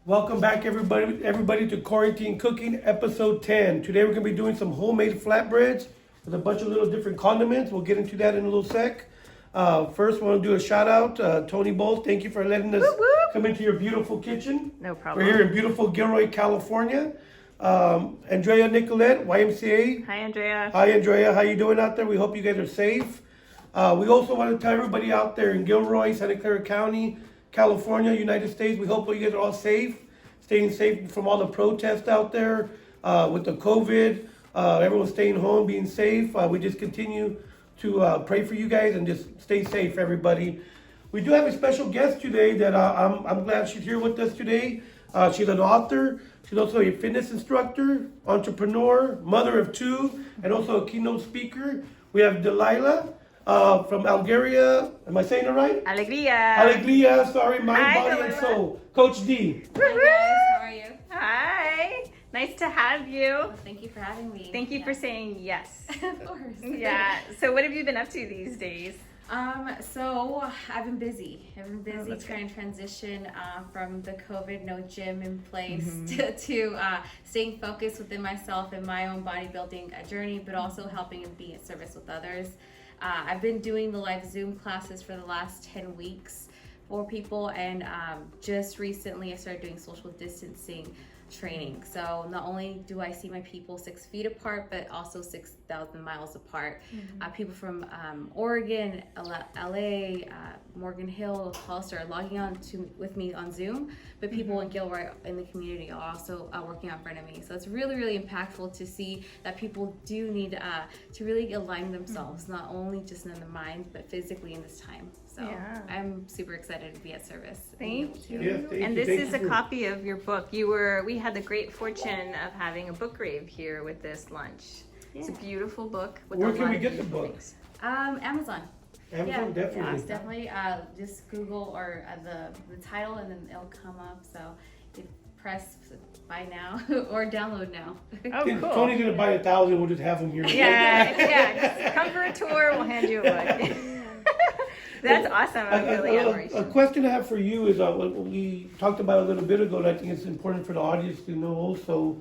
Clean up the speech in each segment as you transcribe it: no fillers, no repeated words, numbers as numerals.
Welcome back, everybody to Quarantine Cooking, episode 10. Today we're going to be doing some homemade flatbreads with a bunch of little different condiments. We'll get into that in a little sec. First, I want to do a shout out, Toni Bowles. Thank you for letting us come into your beautiful kitchen. No problem. We're here in beautiful Gilroy, California. Andrea Nicolette, YMCA. Hi, Andrea. Hi, Andrea. How you doing out there? We hope you guys are safe. We also want to tell everybody out there in Gilroy, Santa Clara County, California, United States, we hope you guys are all safe, staying safe from all the protests out there with the COVID. Everyone's staying home, being safe. We just continue to pray for you guys and just stay safe, everybody. We do have a special guest today that I'm glad she's here with us today. She's an author. She's also a fitness instructor, entrepreneur, mother of two, and also a keynote speaker. We have Dalila. From Alegria, am I saying it right? Alegria. Alegria, sorry, Mind, Hi, Body, and Dalila. Soul. Coach D. Hi guys, how are you? Hi. Nice to have you. Well, thank you for having me. Thank you for saying yes. Of course. Yeah. So what have you been up to these days? So I've been busy. that's Trying to transition from the COVID no gym in place to staying focused within myself and my own bodybuilding journey, but also helping and being of service with others. I've been doing the live Zoom classes for the last 10 weeks for people, and just recently I started doing social distancing training. So not only do I see my people 6 feet apart, but also 6,000 miles apart. People from Oregon, LA, Morgan Hill, Hollister are logging on with me on Zoom, but people in Gilroy in the community are also working out in front of me. So it's really, really impactful to see that people do need to really align themselves, not only just in the mind, but physically in this time. So Yeah. I'm super excited to be at service. Thank you. Yes, thank And you, this thank is you a for- copy of your book. We had the great fortune of having a book rave here with this lunch. It's a beautiful book. With Where a can lot we of get the beautiful book? things. Amazon. Amazon, definitely. Yes, definitely. Just Google or the title, and then it'll come up. So you press buy now or download now. Oh, cool. Tony's going to buy 1,000. We'll just have them here. Yeah. Just come for a tour. We'll hand you a book. That's awesome. I'm really A admiration. question I have for you is what we talked about a little bit ago, and I think it's important for the audience to know also.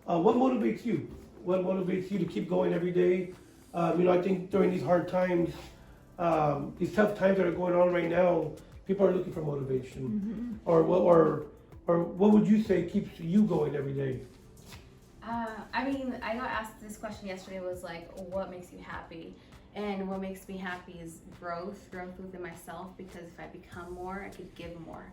What motivates you? What motivates you to keep going every day? I think during these hard times, these tough times that are going on right now, people are looking for motivation. Or what would you say keeps you going every day? I got asked this question yesterday. Was like, what makes you happy? And what makes me happy is growth within myself, because if I become more, I could give more.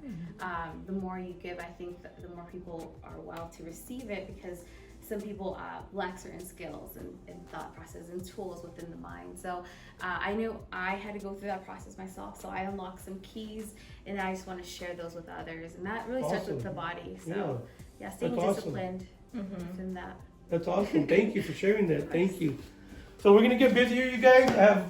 The more you give, I think the more people are wild to receive it, because some people lack certain skills and thought process and tools within the mind. So I knew I had to go through that process myself. So I unlocked some keys, and I just want to share those with others. And that really starts with Awesome. the body. So yeah, staying That's awesome. disciplined within that. That's awesome. Thank you for sharing that. Thank you. So we're going to get busy here, you guys. I have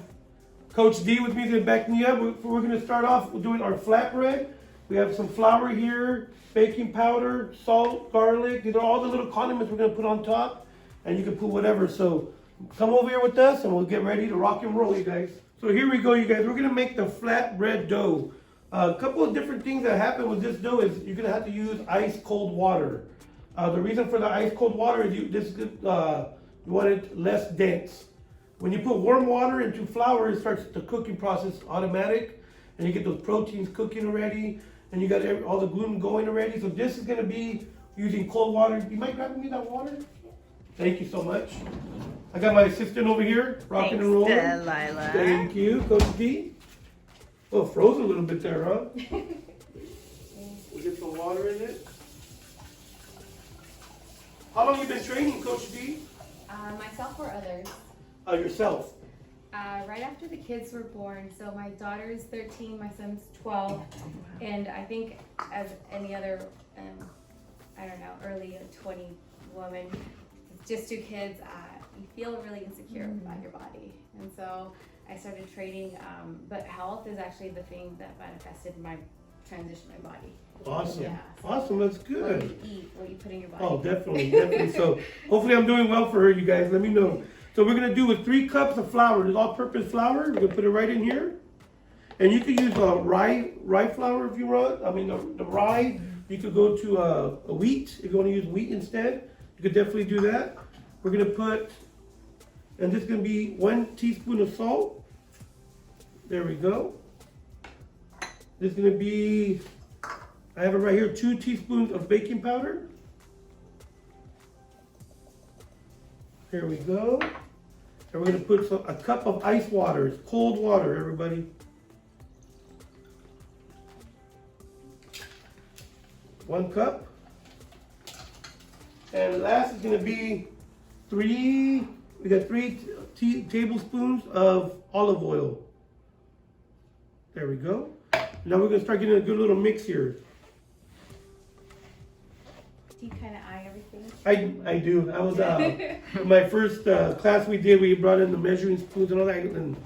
Coach D with me to back me up. We're going to start off with doing our flatbread. We have some flour here, baking powder, salt, garlic. These are all the little condiments we're going to put on top. And you can put whatever. So come over here with us and we'll get ready to rock and roll, you guys. So here we go, you guys. We're going to make the flatbread dough. A couple of different things that happen with this dough is you're going to have to use ice cold water. The reason for the ice cold water is you want it less dense. When you put warm water into flour, it starts the cooking process automatic, and you get those proteins cooking already, and you got all the gluten going already. So this is going to be using cold water. You might grab me that water? Thank you so much. I got my assistant over here, rocking and rolling. Dalila. Thank you, Coach D. Oh, froze a little bit there, huh? We get some water in it. How long you been training, Coach D? Myself or others? Yourself. Right after the kids were born. So my daughter is 13, my son's 12, and I think as any other, early 20 woman, just 2 kids, you feel really insecure about your body, and so I started training. But health is actually the thing that manifested my transition in my body. Awesome. Yeah. Awesome, that's What good. you eat, what you put in your body. Oh, definitely. So hopefully I'm doing well for her, you guys. Let me know. So we're gonna do with 3 cups of flour. It's all-purpose flour. We're gonna put it right in here. And you can use rye flour if you want. I mean the rye. You could go to a wheat if you want to use wheat instead. You could definitely do that. We're gonna put, and this is gonna be 1 teaspoon of salt. There we go. This is gonna be, I have it right here, 2 teaspoons of baking powder. Here we go. And we're gonna put a cup of ice water. It's cold water, everybody. 1 cup. And last is gonna be we got 3 tablespoons of olive oil. There we go. Now we're gonna start getting a good little mix here. Do you kind of eye everything? I do. I was my first class we did. We brought in the measuring spoons and all that, and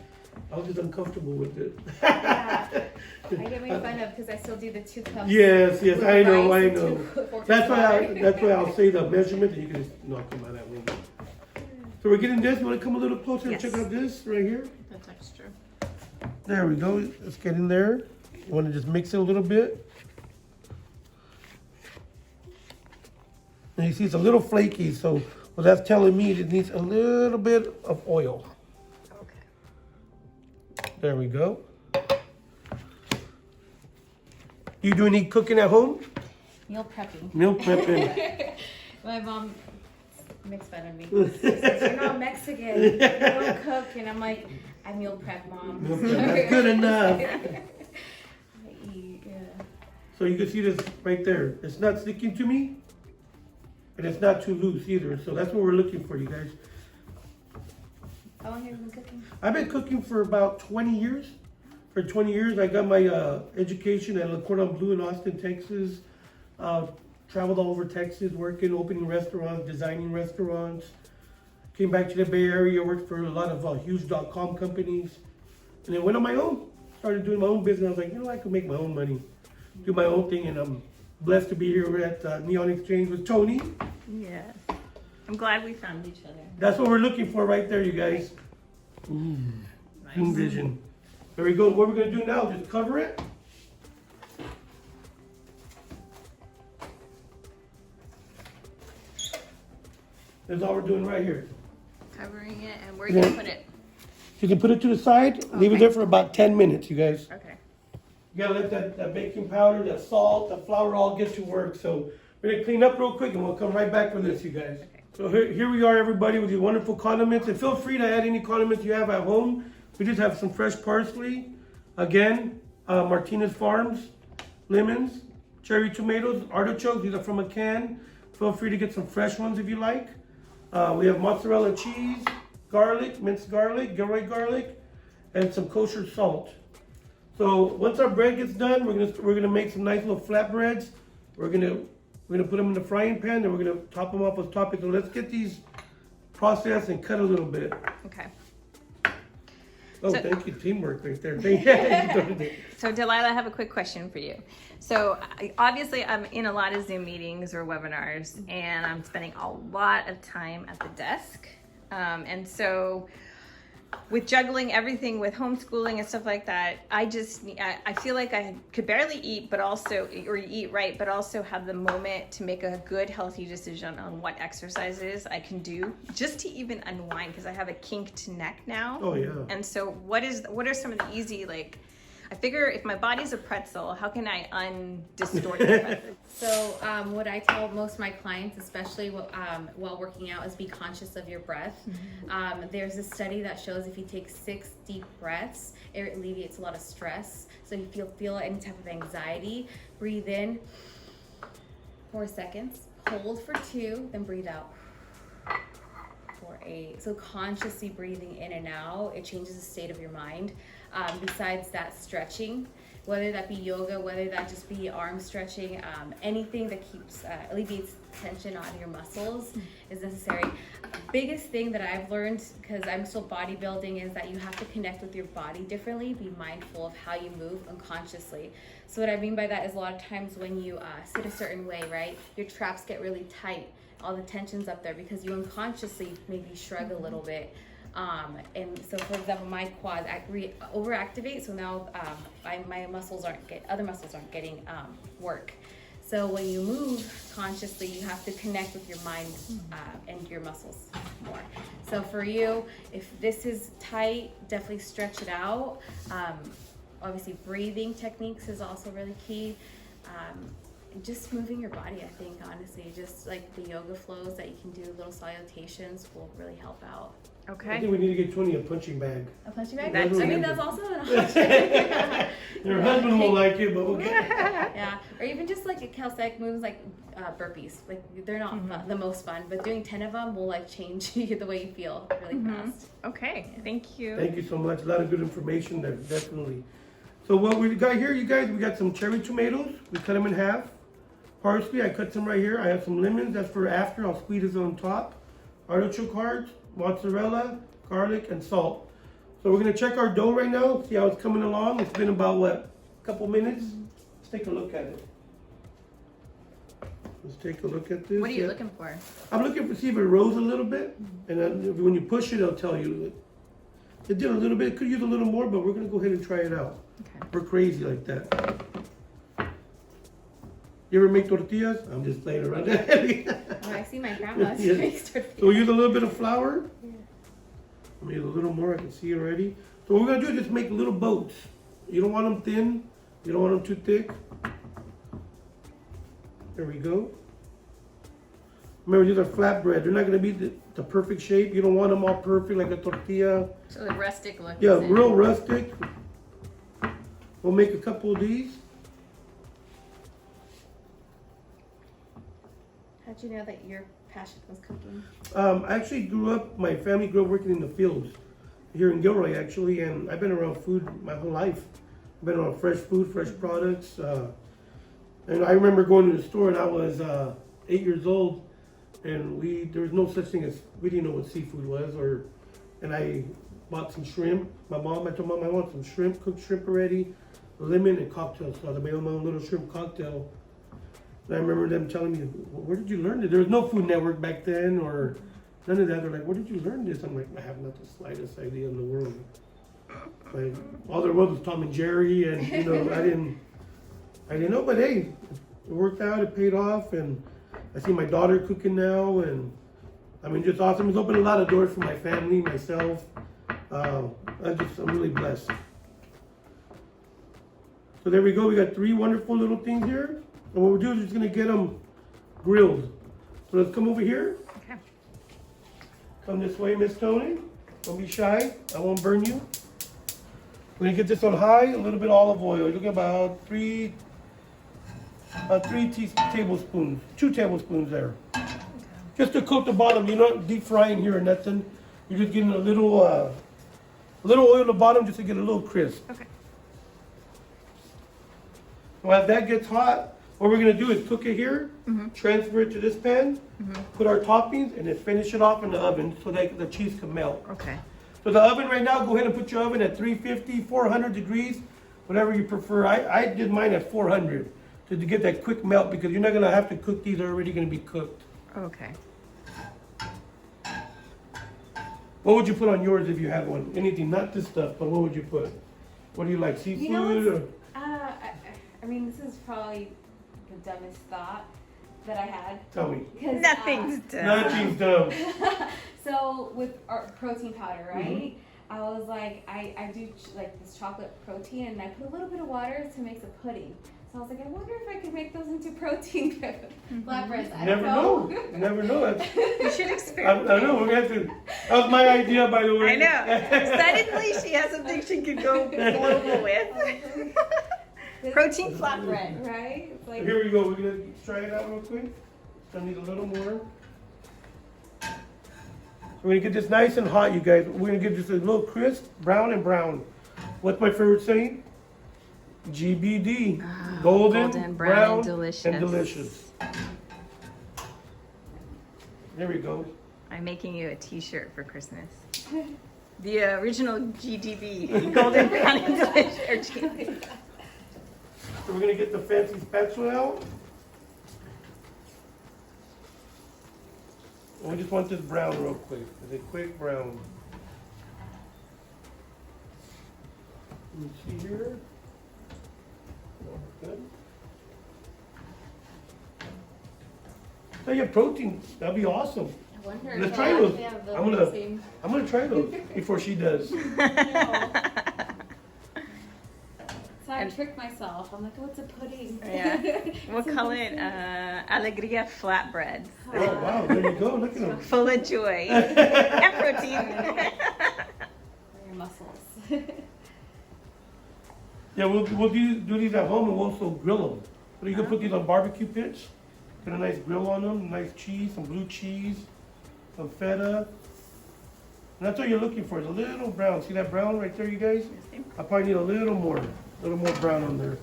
I was just uncomfortable with it. Yeah. I get made fun of because I still do the 2 cups. Yes, with I know. rice and 2 forks That's of why water. I'll say the measurement, and you can just knock them out that window. So we're getting this. You want to come a little closer Yes. and check out this right here? That's extra. There we go. Let's get in there. You want to just mix it a little bit. And you see it's a little flaky, so what that's telling me it needs a little bit of oil. Okay. There we go. You do any cooking at home? Meal prepping. Meal prepping. My mom makes fun of me. She says, "You're not Mexican. You don't cook." And I'm like, "I meal prep, Mom." Meal prep, that's good enough. I eat, yeah. So you can see this right there. It's not sticking to me, and it's not too loose either. So that's what we're looking for, you guys. How long have you been cooking? I've been cooking for about 20 years. For 20 years, I got my education at Le Cordon Bleu in Austin, Texas. Traveled all over Texas, working, opening restaurants, designing restaurants. Came back to the Bay Area, worked for a lot of huge .com companies. And then went on my own. Started doing my own business. I was like, you know, I could make my own money. Do my own thing, and I'm blessed to be here at Neon Exchange with Toni. Yes. I'm glad we found each other. That's what we're looking for right there, you guys. Nice. Vision. There we go. What we're gonna do now is just cover it. That's all we're doing right here. Covering it, and where are you gonna put it? You can put it to the side, leave it Okay. there for about 10 minutes, you guys. Okay. You gotta let that baking powder, that salt, the flour all get to work. So we're gonna clean up real quick and we'll come right back for this, you guys. Okay. So here we are, everybody, with these wonderful condiments. And feel free to add any condiments you have at home. We just have some fresh parsley. Again, Martinez Farms, lemons, cherry tomatoes, artichokes. These are from a can. Feel free to get some fresh ones if you like. We have mozzarella cheese, garlic, minced garlic, Gilroy garlic, and some kosher salt. So once our bread gets done, we're gonna make some nice little flatbreads. We're gonna put them in the frying pan, and we're gonna top them up with toppings. So let's get these processed and cut a little bit. Okay. Oh, So- thank you, teamwork right there. Thank you. So Dalila, I have a quick question for you. So obviously I'm in a lot of Zoom meetings or webinars, and I'm spending a lot of time at the desk. And so with juggling everything with homeschooling and stuff like that, I feel like I could barely eat, but also, or eat right, but also have the moment to make a good, healthy decision on what exercises I can do just to even unwind, because I have a kinked neck now. Oh yeah. And so what are some of the easy, like, I figure if my body's a pretzel, how can I undistort the pretzel? So what I tell most of my clients, especially while working out, is be conscious of your breath. There's a study that shows if you take 6 deep breaths, it alleviates a lot of stress. So if you feel any type of anxiety, breathe in 4 seconds, hold for 2, then breathe out for 8. So consciously breathing in and out, it changes the state of your mind. Besides that, stretching, whether that be yoga, whether that just be arm stretching, anything that keeps alleviates tension on your muscles is necessary. Biggest thing that I've learned, because I'm still bodybuilding, is that you have to connect with your body differently. Be mindful of how you move unconsciously. So what I mean by that is a lot of times when you sit a certain way, right, your traps get really tight. All the tension's up there because you unconsciously maybe shrug a little bit. And so, for example, my quads overactivate, so now my muscles other muscles aren't getting work. So when you move consciously, you have to connect with your mind and your muscles more. So for you, if this is tight, definitely stretch it out. Obviously, breathing techniques is also really key. Just moving your body, I think, honestly, just like the yoga flows that you can do, little salutations will really help out. I Okay. think we need to get Toni a punching bag. A punching bag? That's- I mean, that's also an option. Your husband won't like it, but we'll get it. Yeah, or even just like a calisthenic moves like burpees. Like they're not the most fun, but doing 10 of them will like change the way you feel really fast. Okay. Thank you. Thank you so much. A lot of good information there, definitely. So what we got here, you guys, we got some cherry tomatoes. We cut them in half. Parsley, I cut some right here. I have some lemons. That's for after. I'll squeeze this on top. Artichoke hearts, mozzarella, garlic, and salt. So we're gonna check our dough right now. See how it's coming along. It's been about what, a couple minutes. Let's take a look at it. Let's take a look at this. What are you looking for? I'm looking to see if it rose a little bit, and then when you push it, it'll tell you. It did a little bit. It could use a little more, but we're gonna go ahead and try it out. Okay. We're crazy like that. You ever make tortillas? I'm just playing around. Oh, I see my grandma. She Yeah. makes tortillas. So we use a little bit of flour. I mean, a little more. I can see already. So what we're gonna do is just make little boats. You don't want them thin. You don't want them too thick. There we go. Remember, these are flatbread. They're not gonna be the perfect shape. You don't want them all perfect like a tortilla. So the rustic look. Yeah, is in. real rustic. We'll make a couple of these. How'd you know that your passion was cooking? I actually my family grew up working in the fields here in Gilroy actually, and I've been around food my whole life. I've been around fresh food, fresh products. And I remember going to the store and I was 8 years old, and there was no such thing as, we didn't know what seafood was, and I bought some shrimp. I told Mom I want some shrimp, cooked shrimp already, lemon and cocktail sauce. I made my own little shrimp cocktail. And I remember them telling me, where did you learn this? There was no Food Network back then or none of that. They're like, where did you learn this? I'm like, I have not the slightest idea in the world. Like, all there was Tom and Jerry, and you know, I didn't know, but hey, it worked out, it paid off, and I see my daughter cooking now, and I mean, just awesome. It's opened a lot of doors for my family, myself. I'm really blessed. So there we go. We got 3 wonderful little things here. And what we're doing is just gonna get them grilled. So let's come over here. Okay. Come this way, Miss Toni. Don't be shy. I won't burn you. We're gonna get this on high. A little bit of olive oil. You're looking about 3 tablespoons, 2 tablespoons there. Just to coat the bottom. You're not deep frying here or nothing. You're just getting a little oil on the bottom just to get a little crisp. Okay. So as that gets hot, what we're gonna do is cook it here, transfer it to this pan, put our toppings, and then finish it off in the oven so that the cheese can melt. Okay. So the oven right now, go ahead and put your oven at 350, 400 degrees, whatever you prefer. I did mine at 400 to get that quick melt because you're not gonna have to cook these, they're already gonna be cooked. Okay. What would you put on yours if you had one? Anything, not this stuff, but what would you put? What do you like, seafood? You know or? what's, I mean, this is probably the dumbest thought that I had. Tell me. 'Cause, Nothing's done. Nothing's dumb. So with our protein powder, right? I was like, I do like this chocolate protein, and I put a little bit of water to make a pudding. So I was like, I wonder if I could make those into protein flatbreads. I Never don't know. know. Never know. You should experiment. I know. We're gonna have to. That was my idea, by the way. I know. Suddenly she has something she could go global with. Protein flatbread. Right? It's like, Here we go. We're gonna try it out real quick. Gonna need a little more. We're gonna get this nice and hot, you guys. We're gonna get this a little crisp, brown and brown. What's my favorite saying? GBD. Golden, brown, delicious. and delicious. There we go. I'm making you a t-shirt for Christmas. The original GDB. Golden, brown, and delicious. So we're gonna get the fancy spatula out. And we just want this brown real quick. It's a quick brown. Let me see here. Good. Now you have protein. That'd be awesome. I wonder Let's if try I'll those. actually have the I'm gonna- same. I'm gonna try those before she does. So I tricked myself. I'm like, oh, it's a pudding. Yeah. We'll call it Alegria Flatbread. Oh wow, there you go. Look at them. Full of joy and protein. For your muscles. Yeah, we'll do these at home and we'll also grill them. So you can put these on barbecue pits. Put a nice grill on them, nice cheese, some blue cheese, some feta. And that's what you're looking for, is a little brown. See that brown right there, you guys? I probably need a little more brown on there.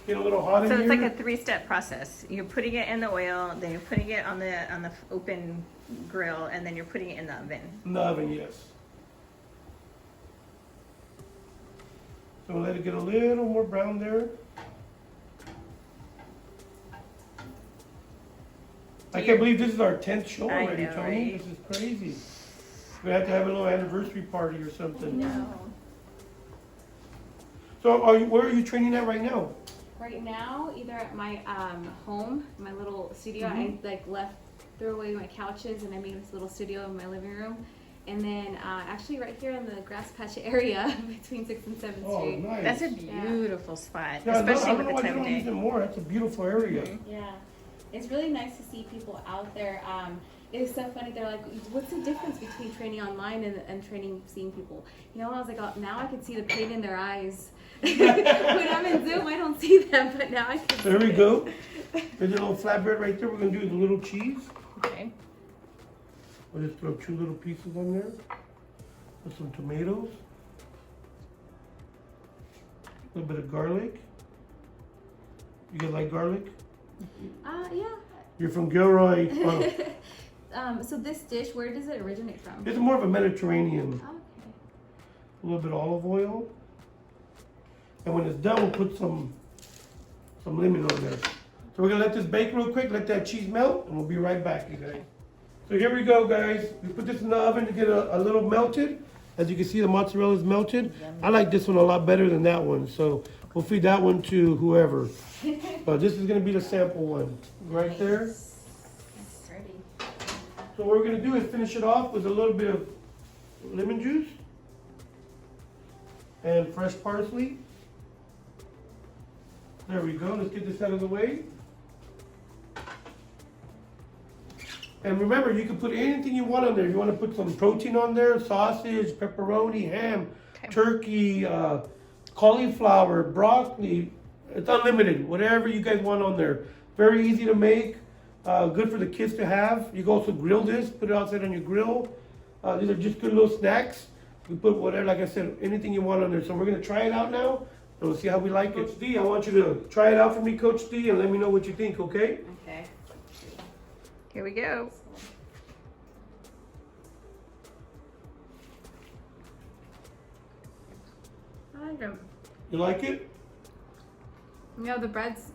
Get a little hot in So here. it's like a 3-step process. You're putting it in the oil, then you're putting it on the open grill, and then you're putting it in the oven. In the oven, yes. So let it get a little more brown there. I can't believe this is our 10th show I already, know, Toni. right? This is crazy. We have to have a little anniversary party or something. No. So where are you training at right now? Right now, either at my home, my little studio, Mm-hmm. I threw away my couches and I made this little studio in my living room. And then actually right here in the grass patch area between 6th and 7th Oh, Street. nice. That's a beautiful spot, Yeah, especially I with don't the know why time they of don't use day. it more. That's a beautiful area. Yeah, it's really nice to see people out there. It's so funny. They're like, "What's the difference between training online and training seeing people?" You know, I was like, oh, now I can see the pain in their eyes. When I'm in Zoom, I don't see them, but now I can. There see we it. go. There's a little flatbread right there. We're gonna do the little cheese. Okay. We'll just throw 2 little pieces on there. Put some tomatoes. A little bit of garlic. You guys like garlic? Yeah. You're from Gilroy. So this dish, where does it originate from? It's more of a Mediterranean. Okay. A little bit of olive oil. And when it's done, we'll put some lemon on there. So we're gonna let this bake real quick, let that cheese melt, and we'll be right back, you guys. So here we go, guys. We put this in the oven to get a little melted. As you can see, the mozzarella is melted. I like this one a lot better than that one, so we'll feed that one to whoever. But this is gonna be the sample one, right there. It's ready. So what we're gonna do is finish it off with a little bit of lemon juice and fresh parsley. There we go. Let's get this out of the way. And remember, you can put anything you want on there. You want to put some protein on there, sausage, pepperoni, ham, turkey, cauliflower, broccoli. It's unlimited. Whatever you guys want on there. Very easy to make. Good for the kids to have. You can also grill this. Put it outside on your grill. These are just good little snacks. We put whatever, like I said, anything you want on there. So we're going to try it out now. And we'll see how we like it. Coach D, I want you to try it out for me, Coach D, and let me know what you think, okay? Okay. Here we go. I like them. You like it? You know, the bread's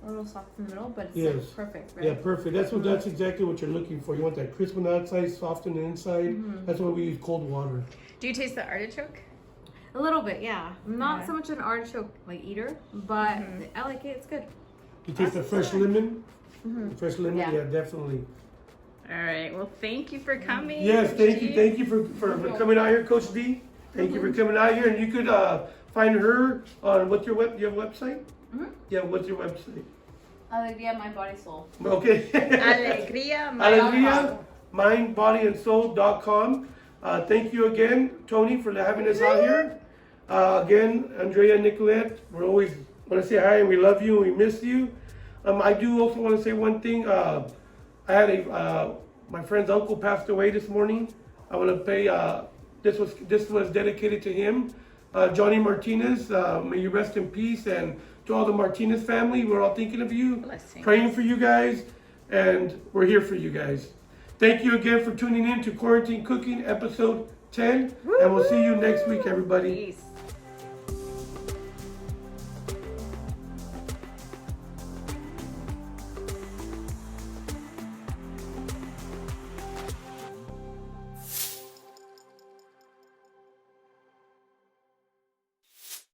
a little soft in the middle, but it's Yes. like perfect, right? Yeah, perfect. That's exactly what you're looking for. You want that crisp on the outside, soft on the inside. That's why we use cold water. Do you taste the artichoke? A little bit, yeah. I'm not Yeah. so much an artichoke eater, but I like it. It's good. You taste the fresh lemon? Mm-hmm. Fresh lemon? Yeah. Yeah, definitely. All right. Well, thank you for coming. Yes, Coach thank D. you. Thank you for coming out here, Coach D. Thank you for coming out here. And you could find her on, what's your web? Do you have a website? Mhm. Yeah, what's your website? Alegria, my body, soul. Okay. Alegria, Alegria, mindbodyandsoul.com. Thank you again, Toni, for having us out here. Again, Andrea, Nicolette, we're always want to say hi and we love you and we miss you. I do also want to say one thing. I had my friend's uncle passed away this morning. I want to pay. This was dedicated to him, Johnny Martinez. May you rest in peace, and to all the Martinez family, we're all thinking of you, Blessings. praying for you guys, and we're here for you guys. Thank you again for tuning in to Quarantine Cooking episode 10, and we'll see you next week, everybody. Peace.